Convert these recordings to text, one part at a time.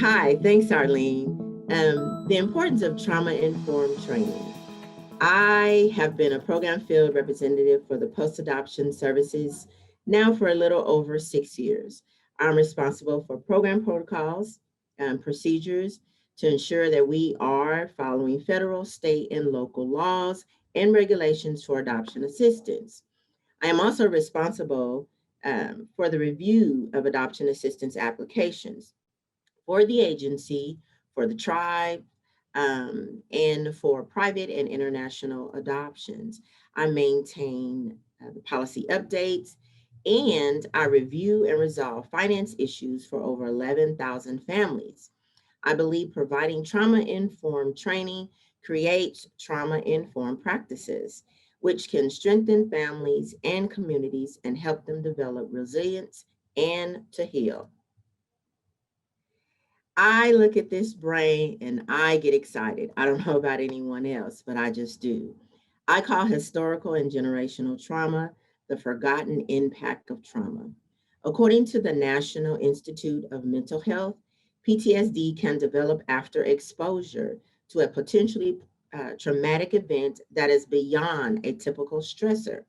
Hi, thanks, Arlene. The importance of trauma-informed training. I have been a program field representative for the post-adoption services now for a little over 6 years. I'm responsible for program protocols and procedures to ensure that we are following federal, state, and local laws and regulations for adoption assistance. I am also responsible for the review of adoption assistance applications for the agency, for the tribe, and for private and international adoptions. I maintain the policy updates and I review and resolve finance issues for over 11,000 families. I believe providing trauma informed training creates trauma informed practices, which can strengthen families and communities and help them develop resilience and to heal. I look at this brain and I get excited. I don't know about anyone else, but I just do. I call historical and generational trauma the forgotten impact of trauma. According to the National Institute of Mental Health, PTSD can develop after exposure to a potentially traumatic event that is beyond a typical stressor.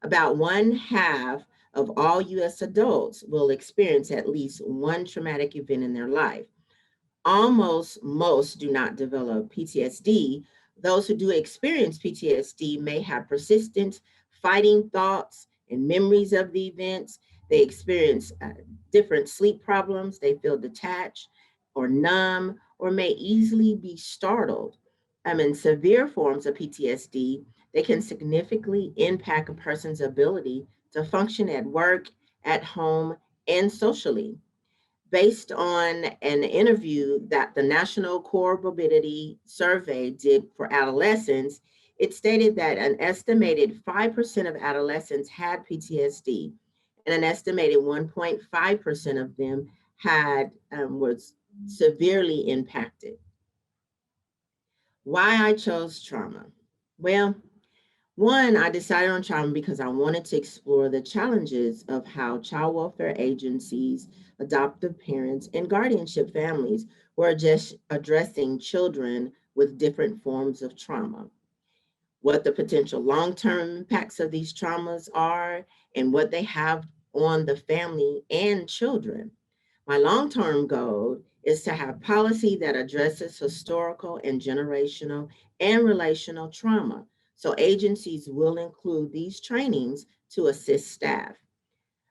About one half of all US adults will experience at least one traumatic event in their life. Almost most do not develop PTSD. Those who do experience PTSD may have persistent fighting thoughts and memories of the events. They experience different sleep problems. They feel detached or numb or may easily be startled. In severe forms of PTSD, they can significantly impact a person's ability to function at work, at home, and socially based on an interview that the National Comorbidity Survey did for adolescents. It stated that an estimated 5% of adolescents had PTSD, and an estimated 1.5% of them was severely impacted. Why I chose trauma? Well, one, I decided on trauma because I wanted to explore the challenges of how child welfare agencies, adoptive parents, and guardianship families were just addressing children with different forms of trauma, what the potential long-term impacts of these traumas are, and what they have on the family and children. My long-term goal is to have policy that addresses historical and generational and relational trauma. So agencies will include these trainings to assist staff.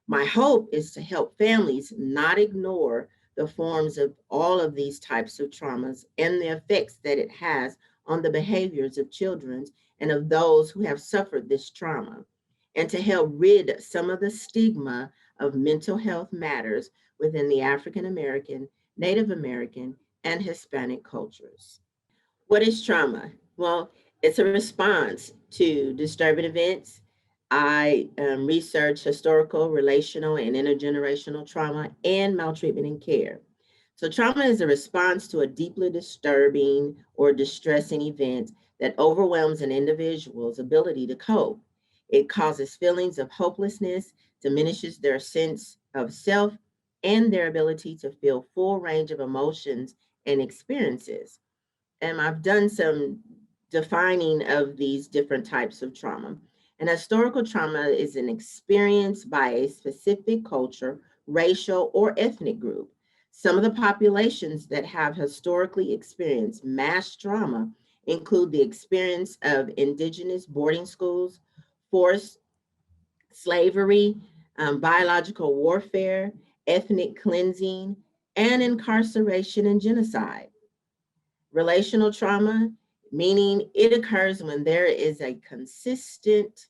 My hope is to help families not ignore the forms of all of these types of traumas and the effects that it has on the behaviors of children and of those who have suffered this trauma, and to help rid some of the stigma of mental health matters within the African American, Native American, and Hispanic cultures. What is trauma? Well, it's a response to disturbing events. I research historical, relational, and intergenerational trauma and maltreatment and care. So, trauma is a response to a deeply disturbing or distressing event that overwhelms an individual's ability to cope. It causes feelings of hopelessness, diminishes their sense of self, and their ability to feel full range of emotions and experiences. And I've done some defining of these different types of trauma. And historical trauma is an experience by a specific culture, racial, or ethnic group. Some of the populations that have historically experienced mass trauma include the experience of indigenous boarding schools, forced slavery, biological warfare, ethnic cleansing, and incarceration and genocide. Relational trauma, meaning it occurs when there is a consistent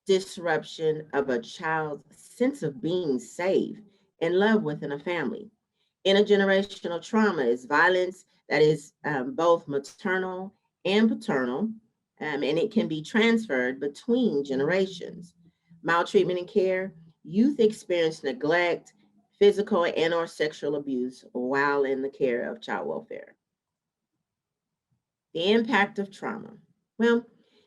disruption of a child's sense of being safe and loved within a family. Intergenerational trauma is violence that is both maternal and paternal, and it can be transferred between generations. Maltreatment and care, youth experience neglect, physical and or sexual abuse while in the care of child welfare. The impact of trauma. Well,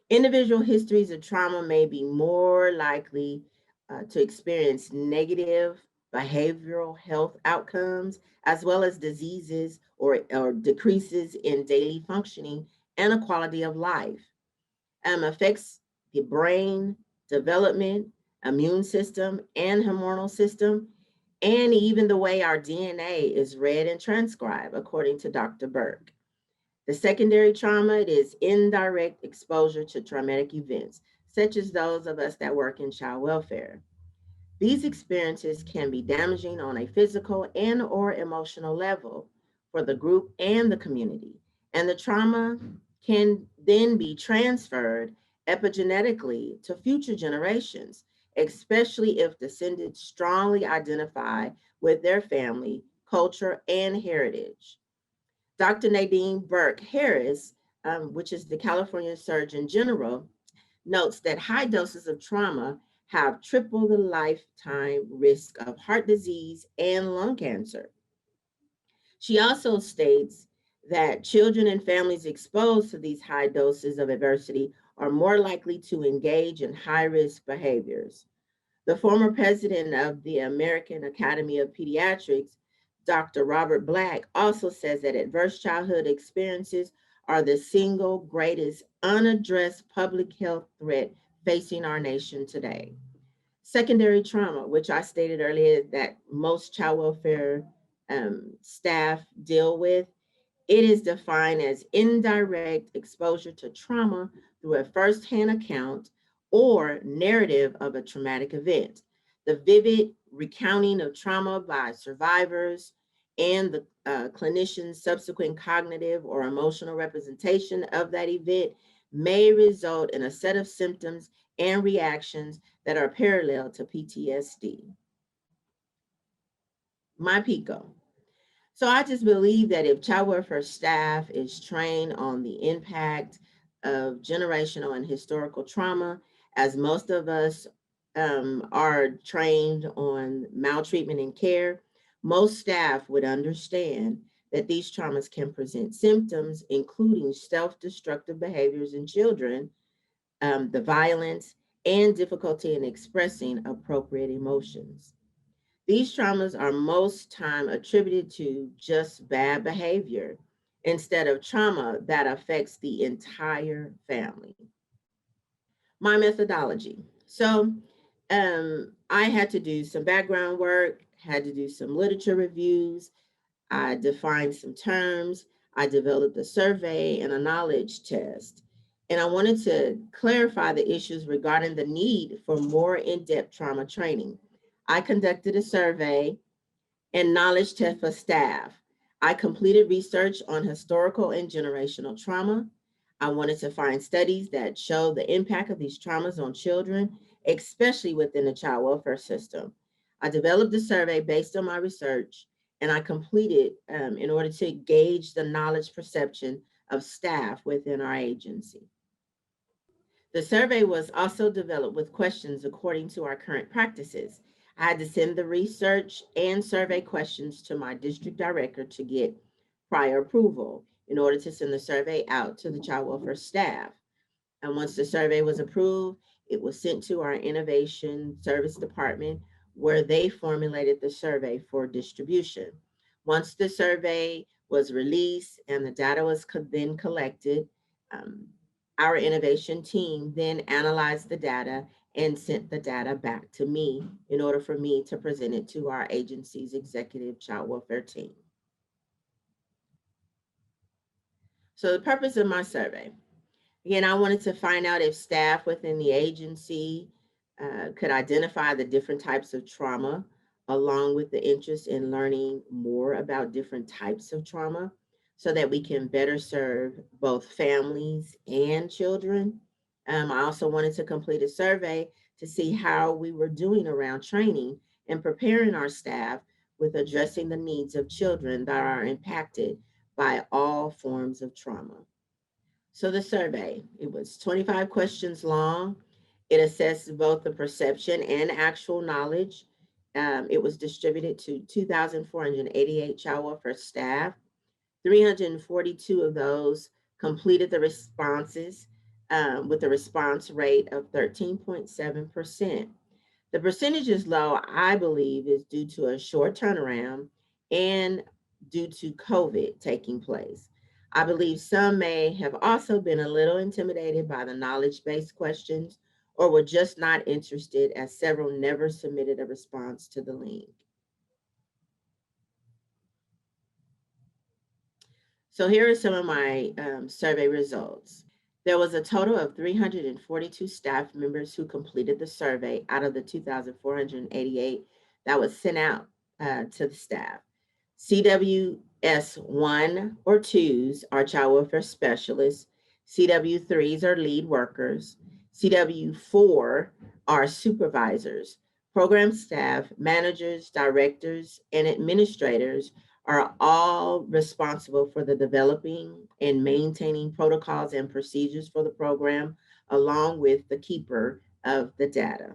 individual histories of trauma may be more likely to experience negative behavioral health outcomes, as well as diseases or decreases in daily functioning and a quality of life. Affects the brain, development, immune system, and hormonal system, and even the way our DNA is read and transcribed, according to Dr. Burke. The secondary trauma, it is indirect exposure to traumatic events, such as those of us that work in child welfare. These experiences can be damaging on a physical and or emotional level for the group and the community. And the trauma can then be transferred epigenetically to future generations, especially if descendants strongly identify with their family, culture, and heritage. Dr. Nadine Burke Harris, which is the California Surgeon General, notes that high doses of trauma have triple the lifetime risk of heart disease and lung cancer. She also states that children and families exposed to these high doses of adversity are more likely to engage in high risk behaviors. The former president of the American Academy of Pediatrics, Dr. Robert Black, also says that adverse childhood experiences are the single greatest unaddressed public health threat facing our nation today. Secondary trauma, which I stated earlier that most child welfare staff deal with, it is defined as indirect exposure to trauma through a firsthand account or narrative of a traumatic event. The vivid recounting of trauma by survivors and the clinician's subsequent cognitive or emotional representation of that event may result in a set of symptoms and reactions that are parallel to PTSD. My PICO. So I just believe that if child welfare staff is trained on the impact of generational and historical trauma, as most of us are trained on maltreatment and care, most staff would understand that these traumas can present symptoms, including self-destructive behaviors in children, the violence, and difficulty in expressing appropriate emotions. These traumas are most time attributed to just bad behavior instead of trauma that affects the entire family. My methodology. So I had to do some background work, had to do some literature reviews, I defined some terms, I developed a survey and a knowledge test. And I wanted to clarify the issues regarding the need for more in-depth trauma training. I conducted a survey and knowledge test for staff. I completed research on historical and generational trauma. I wanted to find studies that show the impact of these traumas on children, especially within the child welfare system. I developed a survey based on my research, and I completed in order to gauge the knowledge perception of staff within our agency. The survey was also developed with questions according to our current practices. I had to send the research and survey questions to my district director to get prior approval in order to send the survey out to the child welfare staff. And once the survey was approved, it was sent to our innovation service department where they formulated the survey for distribution. Once the survey was released and the data was then collected, um, our innovation team then analyzed the data and sent the data back to me in order for me to present it to our agency's executive child welfare team. So the purpose of my survey, again, I wanted to find out if staff within the agency could identify the different types of trauma, along with the interest in learning more about different types of trauma, so that we can better serve both families and children. I also wanted to complete a survey to see how we were doing around training and preparing our staff with addressing the needs of children that are impacted by all forms of trauma. So the survey, it was 25 questions long. It assessed both the perception and actual knowledge. It was distributed to 2,488 child welfare staff. 342 of those completed the responses with a response rate of 13.7%. The percentage is low, I believe, is due to a short turnaround and due to COVID taking place. I believe some may have also been a little intimidated by the knowledge based questions or were just not interested, as several never submitted a response to the link. So here are some of my survey results. There was a total of 342 staff members who completed the survey out of the 2,488 that was sent out to the staff. CWS 1 or 2s are child welfare specialists. CW 3s are lead workers. CW 4 are supervisors. Program staff, managers, directors, and administrators are all responsible for the developing and maintaining protocols and procedures for the program, along with the keeper of the data.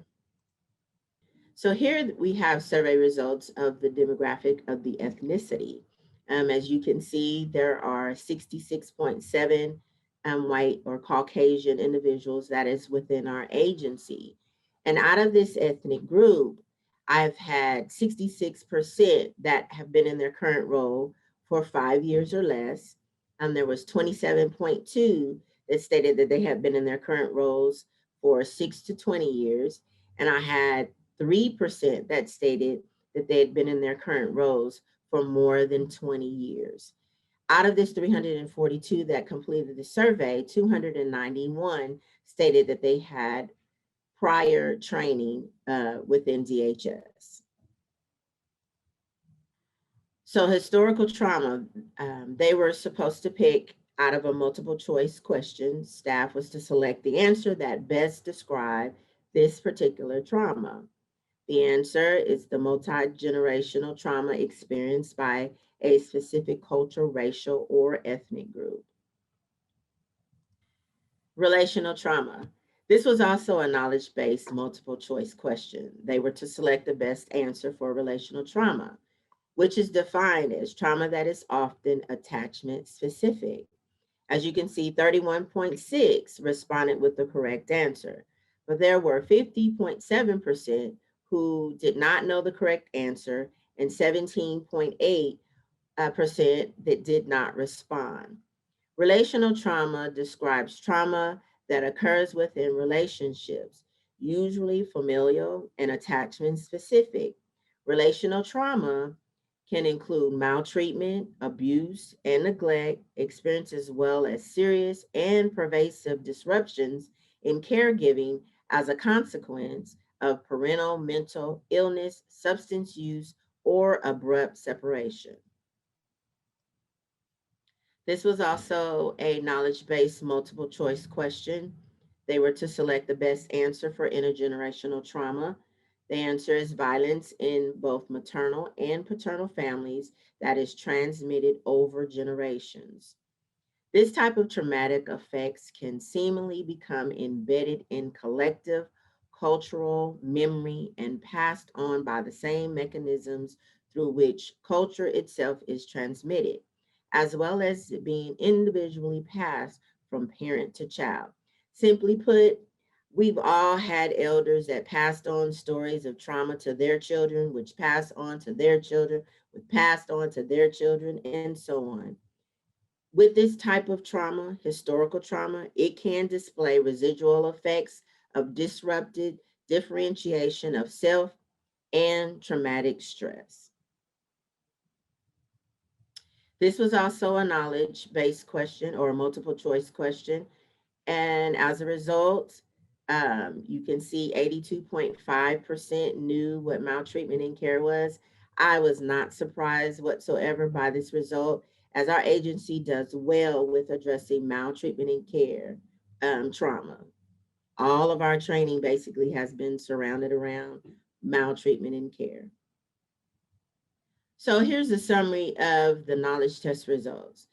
So here we have survey results of the demographic of the ethnicity. As you can see, there are 66.7 white or Caucasian individuals that is within our agency. And out of this ethnic group, I've had 66% that have been in their current role for 5 years or less. There was 27.2 that stated that they had been in their current roles for 6 to 20 years. And I had 3% that stated that they had been in their current roles for more than 20 years. Out of this 342 that completed the survey, 291 stated that they had prior training within DHS. So historical trauma, they were supposed to pick out of a multiple choice question. Staff was to select the answer that best described this particular trauma. The answer is the multi-generational trauma experienced by a specific culture, racial, or ethnic group. Relational trauma. This was also a knowledge-based multiple choice question. They were to select the best answer for relational trauma, which is defined as trauma that is often attachment specific. As you can see, 31.6 responded with the correct answer, but there were 50.7% who did not know the correct answer and 17.8% that did not respond. Relational trauma describes trauma that occurs within relationships, usually familial and attachment specific. Relational trauma can include maltreatment, abuse, and neglect, experience as well as serious and pervasive disruptions in caregiving as a consequence of parental mental illness, substance use, or abrupt separation. This was also a knowledge-based multiple choice question. They were to select the best answer for intergenerational trauma. The answer is violence in both maternal and paternal families that is transmitted over generations. This type of traumatic effects can seemingly become embedded in collective cultural memory and passed on by the same mechanisms through which culture itself is transmitted, as well as being individually passed from parent to child. Simply put, we've all had elders that passed on stories of trauma to their children, which passed on to their children, which passed on to their children, and so on. With this type of trauma, historical trauma, it can display residual effects of disrupted differentiation of self and traumatic stress. This was also a knowledge-based question or a multiple choice question. And as a result, you can see 82.5% knew what maltreatment in care was. I was not surprised whatsoever by this result, as our agency does well with addressing maltreatment in care trauma. All of our training basically has been surrounded around maltreatment in care. So here's a summary of the knowledge test results.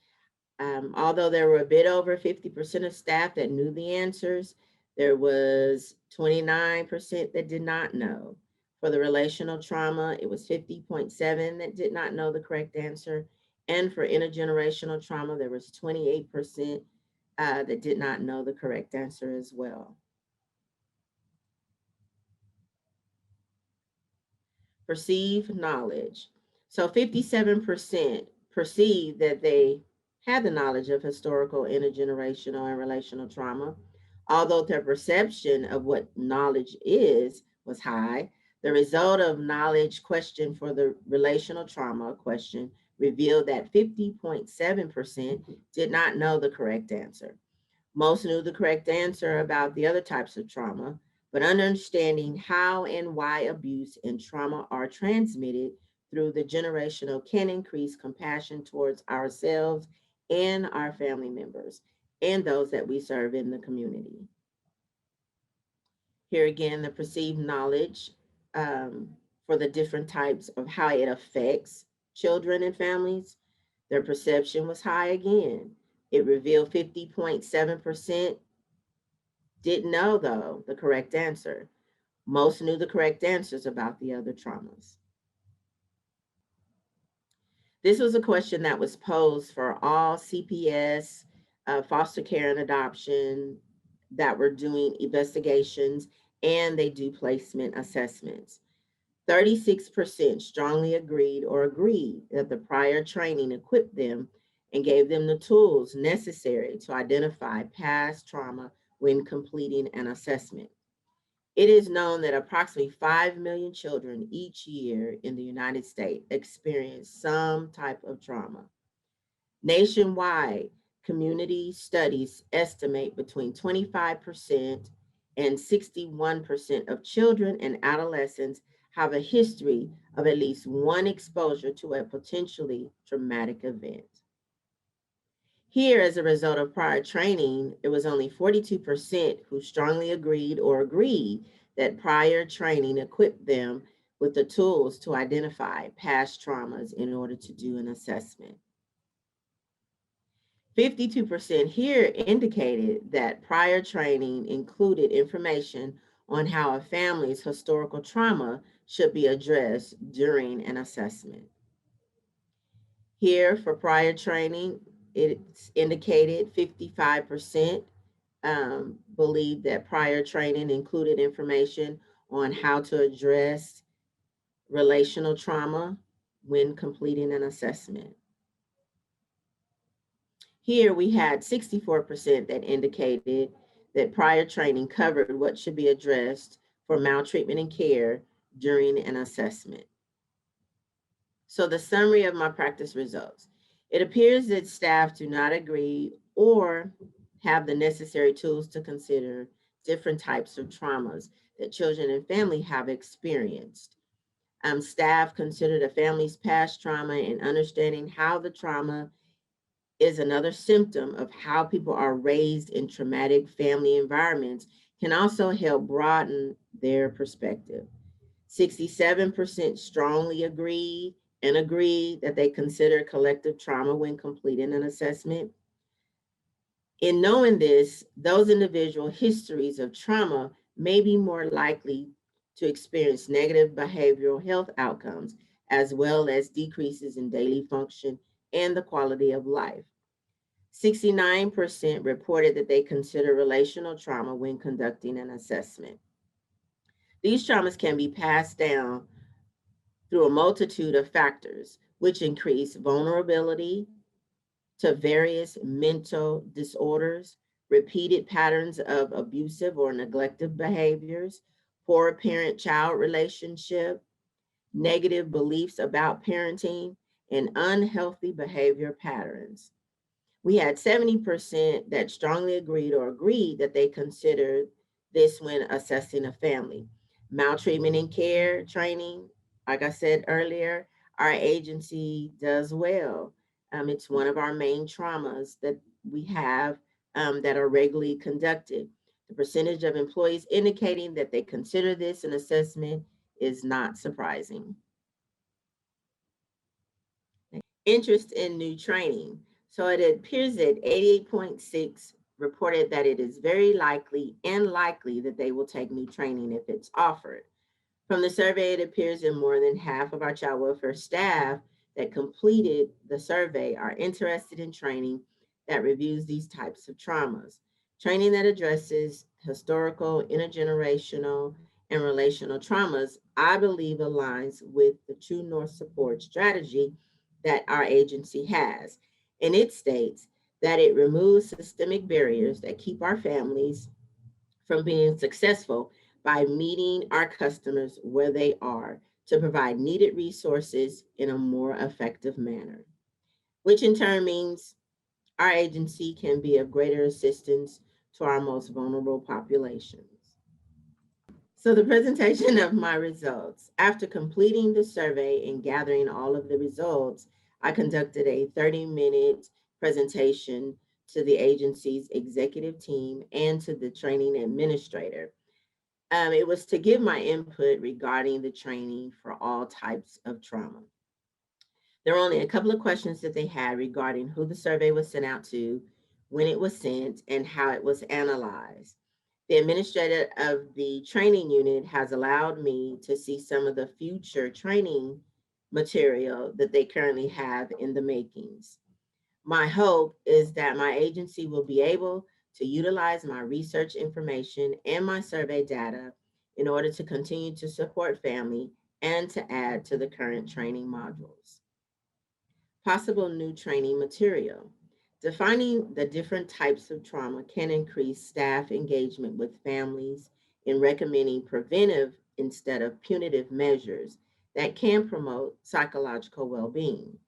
Although there were a bit over 50% of staff that knew the answers, there was 29% that did not know. For the relational trauma, it was 50.7 that did not know the correct answer. And for intergenerational trauma, there was 28% that did not know the correct answer as well. perceived knowledge. So 57% perceived that they had the knowledge of historical, intergenerational, and relational trauma. Although their perception of what knowledge is was high, the result of knowledge question for the relational trauma question revealed that 50.7% did not know the correct answer. Most knew the correct answer about the other types of trauma, but understanding how and why abuse and trauma are transmitted through the generational can increase compassion towards ourselves and our family members and those that we serve in the community. Here again, the perceived knowledge for the different types of how it affects children and families. Their perception was high again. It revealed 50.7% didn't know, though, the correct answer. Most knew the correct answers about the other traumas. This was a question that was posed for all CPS, foster care and adoption that were doing investigations, and they do placement assessments. 36% strongly agreed that the prior training equipped them and gave them the tools necessary to identify past trauma when completing an assessment. It is known that approximately 5 million children each year in the United States experience some type of trauma. Nationwide, community studies estimate between 25% and 61% of children and adolescents have a history of at least one exposure to a potentially traumatic event. Here, as a result of prior training, it was only 42% who strongly agreed that prior training equipped them with the tools to identify past traumas in order to do an assessment. 52% here indicated that prior training included information on how a family's historical trauma should be addressed during an assessment. Here, for prior training, it's indicated 55% believed that prior training included information on how to address relational trauma when completing an assessment. Here we had 64% that indicated that prior training covered what should be addressed for maltreatment and care during an assessment. So the summary of my practice results. It appears that staff do not agree or have the necessary tools to consider different types of traumas that children and family have experienced. Staff considered a family's past trauma and understanding how the trauma is another symptom of how people are raised in traumatic family environments can also help broaden their perspective. 67% strongly agreed that they consider collective trauma when completing an assessment. In knowing this, those individual histories of trauma may be more likely to experience negative behavioral health outcomes, as well as decreases in daily function and the quality of life. 69% reported that they consider relational trauma when conducting an assessment. These traumas can be passed down through a multitude of factors, which increase vulnerability to various mental disorders, repeated patterns of abusive or neglective behaviors, poor parent-child relationship, negative beliefs about parenting, and unhealthy behavior patterns. We had 70% that strongly agreed that they considered this when assessing a family. Maltreatment and care training, like I said earlier, our agency does well. It's one of our main traumas that we have that are regularly conducted. The percentage of employees indicating that they consider this an assessment is not surprising. Interest in new training. So it appears that 88.6 reported that it is very likely and likely that they will take new training if it's offered. From the survey, it appears that more than half of our child welfare staff that completed the survey are interested in training that reviews these types of traumas. Training that addresses historical, intergenerational, and relational traumas, I believe aligns with the True North support strategy that our agency has. And it states that it removes systemic barriers that keep our families from being successful by meeting our customers where they are to provide needed resources in a more effective manner, which in turn means our agency can be of greater assistance to our most vulnerable populations. So, the presentation of my results. After completing the survey and gathering all of the results, I conducted a 30-minute presentation to the agency's executive team and to the training administrator. It was to give my input regarding the training for all types of trauma. There were only a couple of questions that they had regarding who the survey was sent out to, when it was sent, and how it was analyzed. The administrator of the training unit has allowed me to see some of the future training material that they currently have in the makings. My hope is that my agency will be able to utilize my research information and my survey data in order to continue to support family and to add to the current training modules. Possible new training material. Defining the different types of trauma can increase staff engagement with families in recommending preventive instead of punitive measures that can promote psychological well being.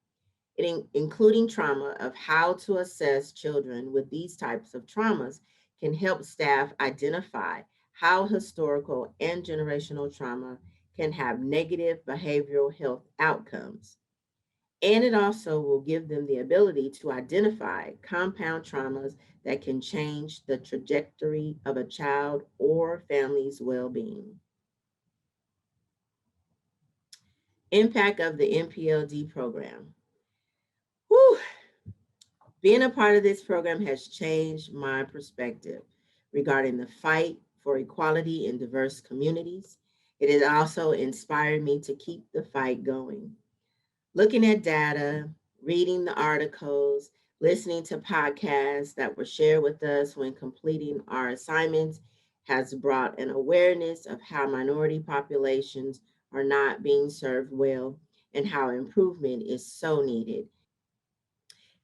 Including trauma of how to assess children with these types of traumas can help staff identify how historical and generational trauma can have negative behavioral health outcomes. And it also will give them the ability to identify compound traumas that can change the trajectory of a child or family's well being. Impact of the NPLD program. Whew. Being a part of this program has changed my perspective regarding the fight for equality in diverse communities. It has also inspired me to keep the fight going. Looking at data, reading the articles, listening to podcasts that were shared with us when completing our assignments has brought an awareness of how minority populations are not being served well and how improvement is so needed.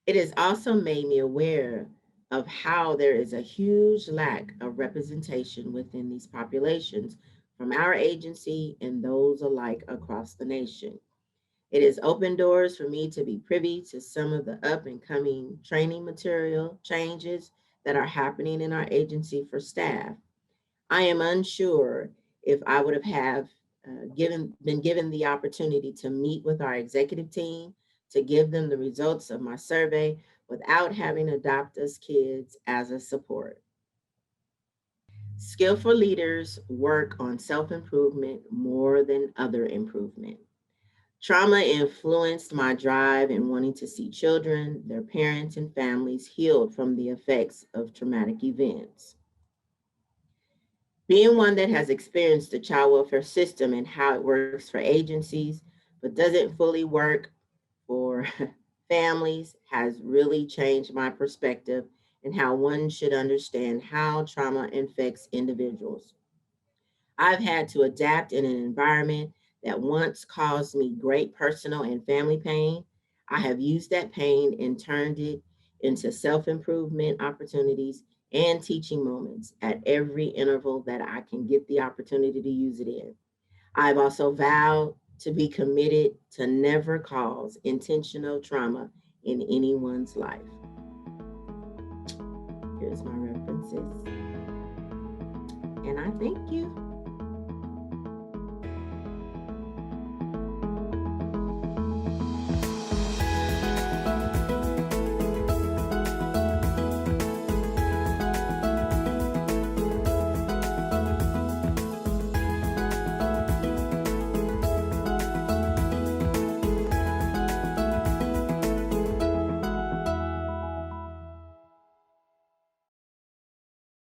It has also made me aware of how there is a huge lack of representation within these populations from our agency and those alike across the nation. It has opened doors for me to be privy to some of the up and coming training material changes that are happening in our agency for staff. I am unsure if I would have been given the opportunity to meet with our executive team to give them the results of my survey without having Adopt Us Kids as a support. Skillful leaders work on self improvement more than other improvement. Trauma influenced my drive in wanting to see children, their parents, and families healed from the effects of traumatic events. Being one that has experienced the child welfare system and how it works for agencies, but doesn't fully work for families, has really changed my perspective and how one should understand how trauma infects individuals. I've had to adapt in an environment that once caused me great personal and family pain. I have used that pain and turned it into self improvement opportunities and teaching moments at every interval that I can get the opportunity to use it in. I've also vowed to be committed to never cause intentional trauma in anyone's life. Here's my references. And I thank you.